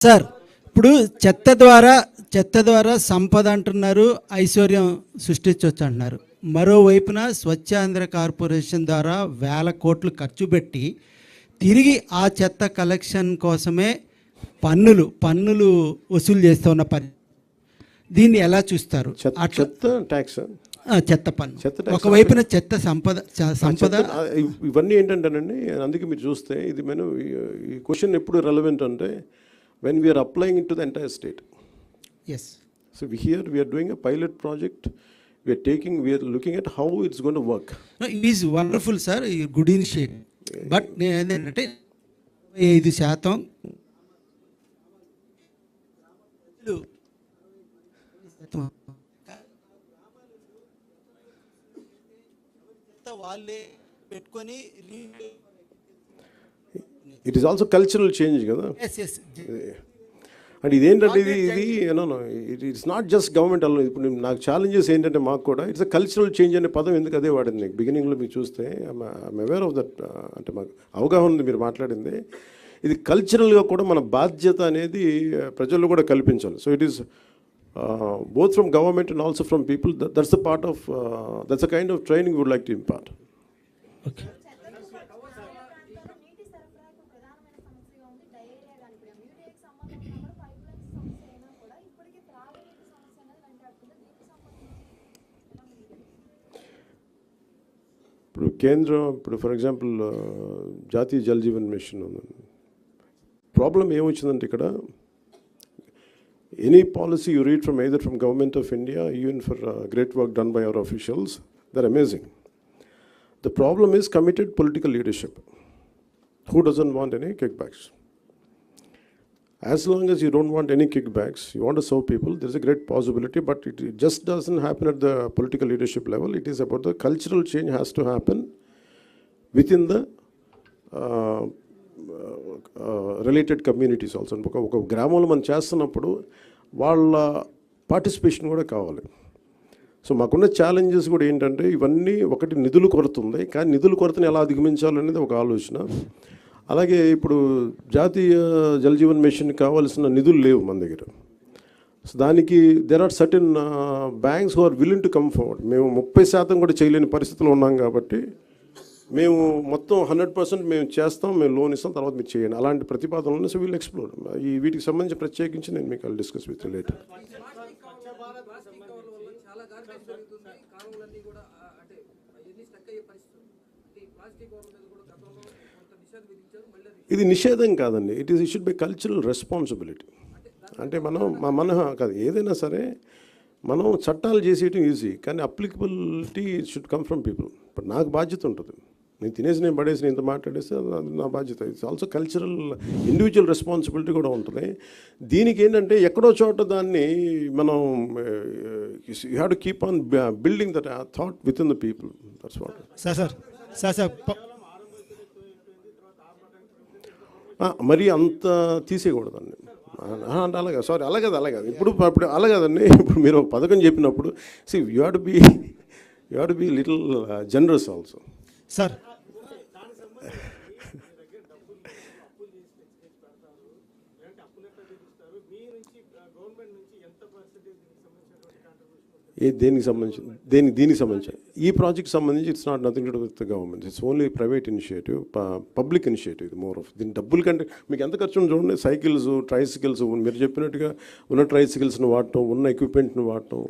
Sir ఇప్పుడు చెత్త ద్వారా సంపద అంటున్నారు, ఐశ్వర్యం సృష్టించవచ్చు అంటున్నారు. మరోవైపున స్వచ్ఛాంధ్ర కార్పొరేషన్ ద్వారా వేల కోట్లు ఖర్చు పెట్టి తిరిగి ఆ చెత్త కలెక్షన్ కోసమే పన్నులు వసూలు చేస్తున్న దీన్ని ఎలా చూస్తారు? చెత్త పన్ను ఒకవైపున చెత్త సంపద ఇవన్నీ ఏంటంటేనండి, అందుకే మీరు చూస్తే ఇది మనం ఈ క్వశ్చన్ ఎప్పుడు రెలవెంట్ అంటే when we are applying it to the entire state. Yes. So we are doing a pilot project. We are looking at how it's going to work. No, it is wonderful, sir. Good initiative. But ఏంటంటే 5% వాళ్ళే పెట్టుకొని it is also cultural change కదా. And ఇదేంటంటే ఇది it's not just government అలా. ఇప్పుడు నాకు challenges ఏంటంటే మాకు కూడా ఇట్స్ అ కల్చరల్ చేంజ్ అనే పదం ఎందుకు అదే వాడింది బిగినింగ్లో మీరు చూస్తే. I'm aware of that. అంటే మాకు అవగాహన ఉంది మీరు మాట్లాడింది. ఇది కల్చరల్గా కూడా మన బాధ్యత అనేది ప్రజల్లో కూడా కల్పించాలి. So it is both from government and also from people. That's the part of that's the kind of training we would like to impart. Okay. ఇప్పుడు కేంద్రం ఫర్ ఎగ్జాంపుల్ జాతీయ జల్ జీవన్ మిషన్ ప్రాబ్లం ఏమొచ్చిందంటే ఇక్కడ any policy you read from either from government of India, even for great work done by our officials, they're amazing. The problem is committed political leadership. Who doesn't want any kickbacks? As long as you don't want any kickbacks, you want to serve people, there's a great possibility, but it just doesn't happen at the political leadership level. It is about the cultural change has to happen within the related communities also. ఒక గ్రామంలో మనం చేస్తున్నప్పుడు వాళ్ళ participation కూడా కావాలి. So మాకున్న challenges కూడా ఏంటంటే ఇవన్నీ ఒకటి నిధులు కొరత ఉంది, కానీ నిధుల కొరతని ఎలా అధిగమించాలనేది ఒక ఆలోచన. అలాగే ఇప్పుడు జాతీయ జల్ జీవన్ మిషన్ కావాల్సిన నిధులు లేవు మన దగ్గర. సో దానికి there are certain banks who are willing to come forward. మేము 30% కూడా చేయలేని పరిస్థితిలో ఉన్నాం కాబట్టి మేము మొత్తం 100% మేము చేస్తాం, మేము లోన్ ఇస్తాం, తర్వాత మీరు చేయండి అలాంటి ప్రతిపాదనలు. సో వీళ్ళు ఎక్స్ప్లోర్ ఈ వీటికి సంబంధించి ప్రత్యేకించి నేను మీకు డిస్కస్ విత్ లేటర్. ఇది నిషేధం కాదండి. It should be cultural responsibility. అంటే మన కాదు ఏదైనా సరే మనం చట్టాలు చేసేయటం ఈజీ, కానీ applicability should come from people. ఇప్పుడు నాకు బాధ్యత ఉంటుంది, నేను తినేసి నేను పడేసి ఇంత మాట్లాడేస్తే అది నా బాధ్యత. It's also cultural individual responsibility కూడా ఉంటుంది. దీనికి ఏంటంటే ఎక్కడో చోట దాన్ని మనం you have to keep on building that thought with in the people. That's what. Sir మరి అంత తీసేయకూడదండి. అంటే అలాగే సారీ అలాగే ఇప్పుడు అలాగదండి. ఇప్పుడు మీరు ఒక పథకం చెప్పినప్పుడు you have to be little generous also. Sir దీనికి సంబంధించి ఈ ప్రాజెక్ట్ సంబంధించి it's not nothing to do with the government. It's only private initiative, public initiative. More of దీని డబ్బుల కంటే మీకు ఎంత ఖర్చు చూడండి. సైకిల్స్, ట్రైసికల్స్ మీరు చెప్పినట్టుగా ఉన్న ట్రైసికల్స్ని వాడటం, ఉన్న ఎక్విప్మెంట్ని వాడటం,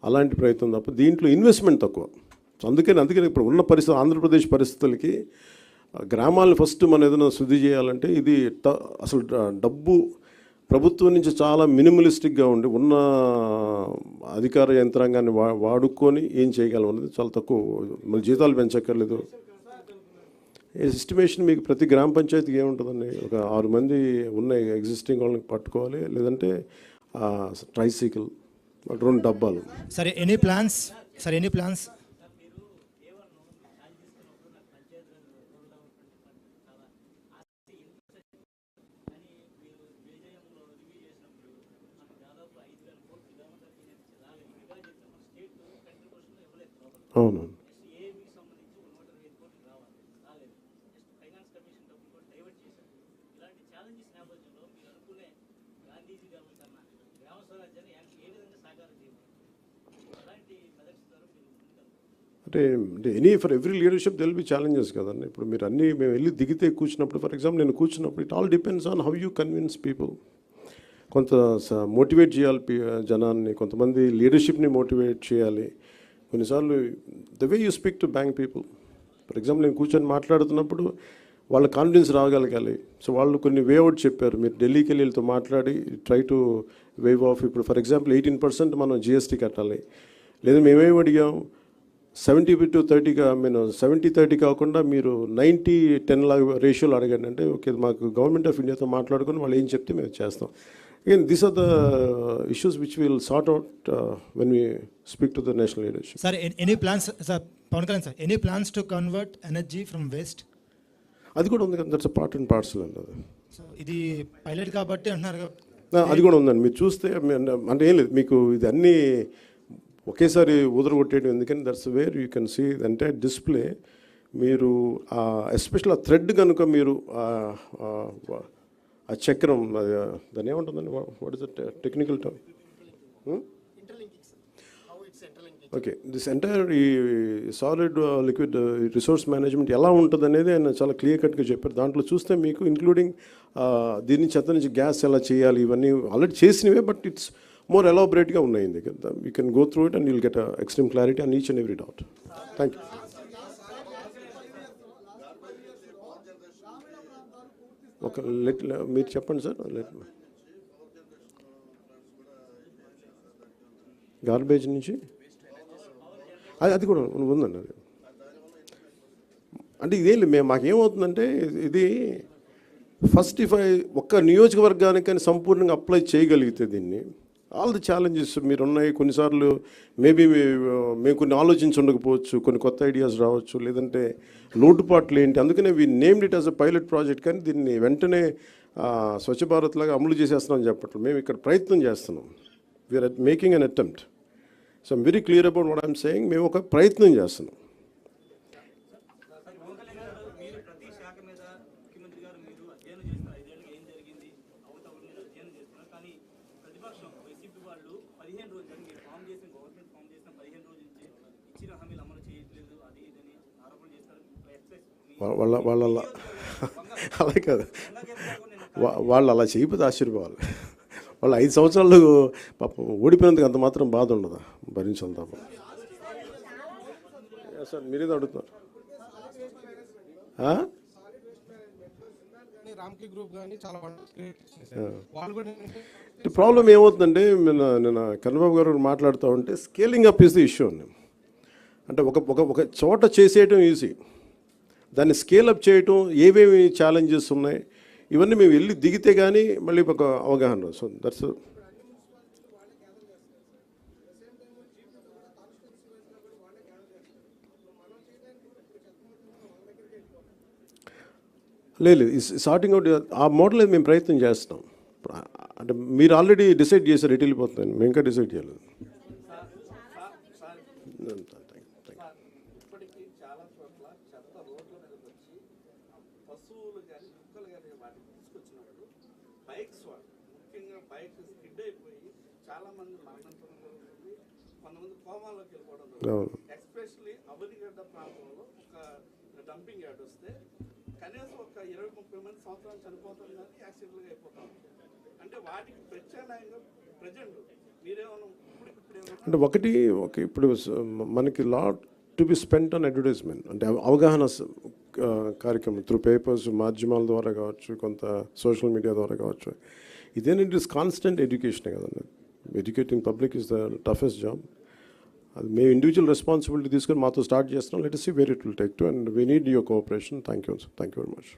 అలాంటి ప్రయత్నం తప్ప దీంట్లో ఇన్వెస్ట్మెంట్ తక్కువ. సో అందుకని ఇప్పుడు ఉన్న పరిస్థితి ఆంధ్రప్రదేశ్ పరిస్థితులకి గ్రామాలను ఫస్ట్ మనం ఏదైనా శుద్ధి చేయాలంటే ఇది అసలు డబ్బు ప్రభుత్వం నుంచి చాలా మినిమలిస్టిక్గా ఉండి ఉన్న అధికార యంత్రాంగాన్ని వాడుకొని ఏం చేయగలం అనేది చాలా తక్కువ. మళ్ళీ జీతాలు పెంచక్కర్లేదు. ఎస్టిమేషన్ మీకు ప్రతి గ్రామ పంచాయతీకి ఏముంటుందండి, ఒక 6 మంది ఉన్న ఎగ్జిస్టింగ్ వాళ్ళని పట్టుకోవాలి, లేదంటే ట్రైసైకిల్ 2 డబ్బాలు. సరే ఎనీ ప్లాన్స్? అవును. అంటే any for every leadership there'll be challenges కదండి. ఇప్పుడు మీరు అన్నీ మేము వెళ్ళి దిగితే కూర్చున్నప్పుడు, ఫర్ ఎగ్జాంపుల్ నేను కూర్చున్నప్పుడు, it all depends on how you convince people. కొంత మోటివేట్ చేయాలి జనాన్ని, కొంతమంది లీడర్షిప్ని మోటివేట్ చేయాలి. కొన్నిసార్లు the way you speak to bank people, for example నేను కూర్చొని మాట్లాడుతున్నప్పుడు వాళ్ళ కాన్ఫిడెన్స్ రాగలగాలి. సో వాళ్ళు కొన్ని వే అవుట్ చెప్పారు, మీరు ఢిల్లీకి వెళ్ళి వీళ్ళతో మాట్లాడి ట్రై టు వేవ్ ఆఫ్. ఇప్పుడు ఫర్ ఎగ్జాంపుల్ 18% మనం జిఎస్టీ కట్టాలి, లేదా మేమేమి అడిగాం 70-30గా, నేను 70-30 కాకుండా మీరు 90-10 లాగా రేషియోలు అడగండి అంటే, ఓకే మాకు గవర్నమెంట్ ఆఫ్ ఇండియాతో మాట్లాడుకొని వాళ్ళు ఏం చెప్తే మేము చేస్తాం. Again these are the issues which will sort out when we speak to the national leadership. Sir any plans, sir Pawan Kalyan sir, any plans to convert energy from waste? అది కూడా ఉంది కదా, that's a part and parcel అండి అది. So ఇది pilot కాబట్టి అంటున్నారు. అది కూడా ఉందండి. మీరు చూస్తే అంటే ఏం లేదు, మీకు ఇది అన్నీ ఒకేసారి ఊదరగొట్టేయడం ఎందుకని, that's where you can see the entire display. మీరు ఎస్పెషల్ ఆ థ్రెడ్ కనుక మీరు ఆ చక్రం, అది దాన్ని ఏముంటుందండి, what is the technical term? Okay, this entire ఈ సాలిడ్ లిక్విడ్ రిసోర్స్ మేనేజ్మెంట్ ఎలా ఉంటుంది అనేది ఆయన చాలా క్లియర్ కట్గా చెప్పారు. దాంట్లో చూస్తే మీకు ఇంక్లూడింగ్ దీని చెత్త నుంచి గ్యాస్ ఎలా చేయాలి, ఇవన్నీ ఆల్రెడీ చేసినవే, బట్ ఇట్స్ more elaborateగా ఉన్నాయి దగ్గర. You can go through it and you'll get a extreme clarity on each and every doubt. Thank you. Okay, మీరు చెప్పండి సార్. గార్బేజ్ నుంచి అది కూడా ఉందండి. అది అంటే ఇదేం లేదు, మాకేమవుతుందంటే ఇది ఫస్ట్ ఒక్క నియోజకవర్గానికి కానీ సంపూర్ణంగా అప్లై చేయగలిగితే దీన్ని, ఆల్ ది ఛాలెంజెస్ మీరు ఉన్నాయి. కొన్నిసార్లు మేబీ మేము కొన్ని ఆలోచించి ఉండకపోవచ్చు, కొన్ని కొత్త ఐడియాస్ రావచ్చు, లేదంటే లోటుపాట్లు ఏంటి, అందుకనే we named it as a pilot project. కానీ దీన్ని వెంటనే స్వచ్ఛ భారత్ లాగా అమలు చేసేస్తున్నాం చెప్పట్లు, మేము ఇక్కడ ప్రయత్నం చేస్తున్నాం. We are making an attempt. So I'm very clear about what I'm saying. మేము ఒక ప్రయత్నం చేస్తున్నాం. వాళ్ళ అలా కాదు, వాళ్ళు అలా చేయకపోతే ఆశ్చర్యపోవాలి. వాళ్ళు 5 సంవత్సరాలు పాపం ఓడిపోయినందుకు అంత మాత్రం బాధ ఉండదా, భరించాలి తప్ప. సార్ మీరేదో అడుగుతున్నారు. ప్రాబ్లం ఏమవుతుందంటే, నేను కన్నబాబు గారు మాట్లాడుతూ ఉంటే scaling up is the issue అండి. అంటే ఒక చోట చేసేయటం ఈజీ, దాన్ని స్కేలప్ చేయటం ఏవేమి ఛాలెంజెస్ ఉన్నాయి ఇవన్నీ మేము వెళ్ళి దిగితే కానీ మళ్ళీ ఒక అవగాహన. సో దట్స్ లేదు, సార్టింగ్ అవుట్ ఆ మోడల్ మేము ప్రయత్నం చేస్తున్నాం. అంటే మీరు ఆల్రెడీ డిసైడ్ చేశారు ఎటు వెళ్ళిపోతుందని, మేము ఇంకా డిసైడ్ చేయలేదు. ఎస్పెషల్లీ అవనిగడ్డ ప్రాంతంలో ఒక డంపింగ్ యార్డ్ వస్తే కనీసం ఒక 20-30 మంది సంవత్సరాలు చనిపోతారు, కానీ యాక్సిడెంట్గా అయిపోతాం. అంటే వాటికి ప్రత్యామ్నాయంగా ప్రజెంట్ మీరేమన్నా అంటే ఒకటి ఇప్పుడు మనకి lot to be spent on advertisement, అంటే అవగాహన కార్యక్రమం త్రూ పేపర్స్, మాధ్యమాల ద్వారా కావచ్చు, కొంత సోషల్ మీడియా ద్వారా కావచ్చు. ఇదేంటి, ఇట్ ఇస్ కాన్స్టెంట్ ఎడ్యుకేషనే కదండి. Educating public is the toughest job. అది మేము ఇండివిజువల్ రెస్పాన్సిబిలిటీ తీసుకొని మాతో స్టార్ట్ చేస్తున్నాం. Let us see where it will take to, and we need your cooperation. Thank you very much.